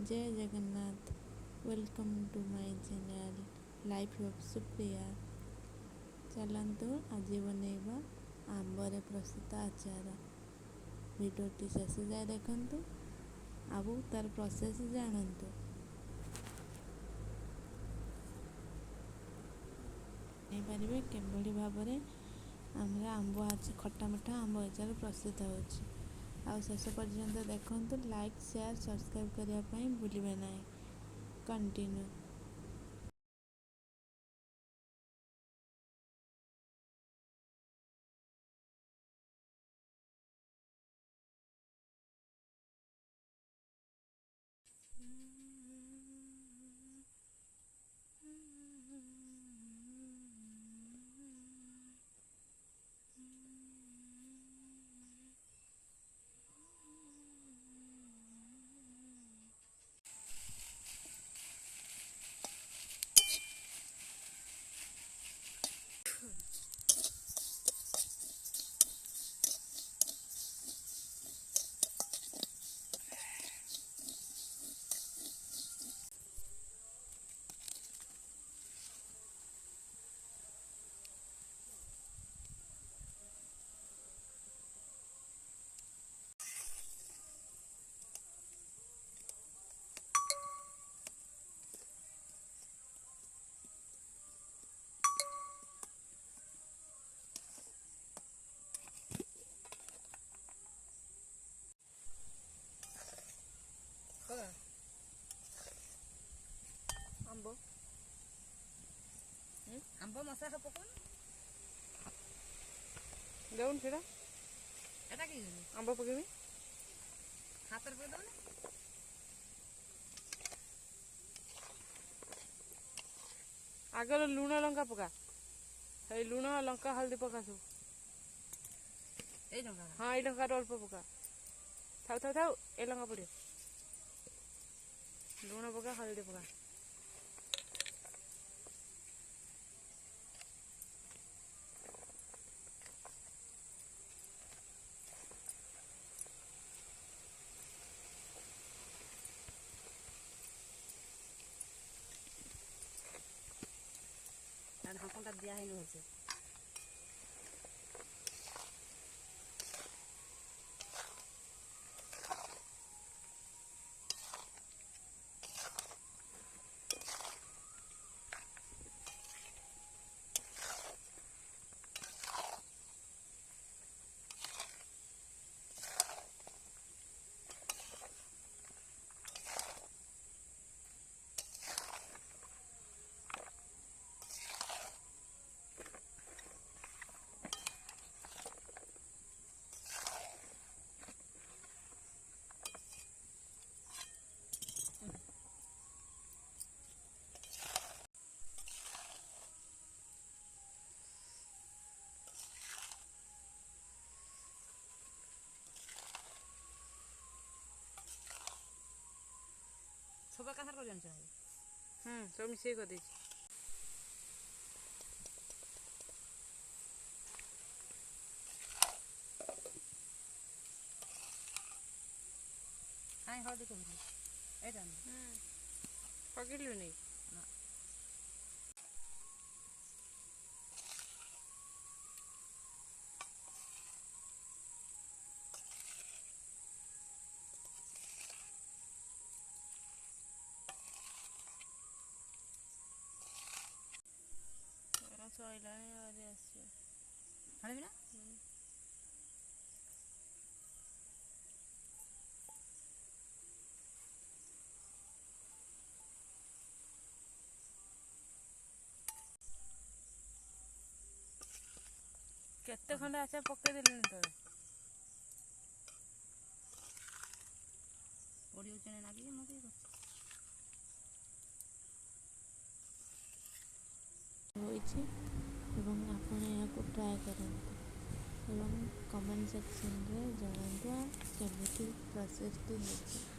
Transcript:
जय Jagannath. Welcome to my channel life of Supriya. चलतु आज बनैबा आंबरे प्रस्तुत आचार। भिडियोटी शेष जाए देखु आबू तार प्रोसेस जानतु। पारे केभली भाव में आंब खटा मिठा आंब आचार प्रस्तुत होची। आउ शेष पर्यंत देखु। लाइक शेयर सब्सक्राइब करने भूलिए ना। कंटिन्यू। आंब मसा पकड़ देउन सेटा एटा की आंब पकेबी हाथ पे दो आगे लुण लंका पका हे लुण लंका हल्दी पका सब ए लंका हाँ ये लंका अल्प पका थाउ थाउ थाउ ए लंका पड़े लुण पका हल्दी पका ढाकनटा दिया है होছে सब एकासार कर जानछ सब मिसे कर दे हाय हल्दी कम एटा पकड़लु नहीं सैलानी आज आसी हळवी ना केते खंडे आचार पके देले तळे ओडी उचने लागी मके होइछि एवं आपण याको ट्राई करंतु एवं कमेंट सेक्शन रे जणांतु केमिति प्रोसेस टी होछि।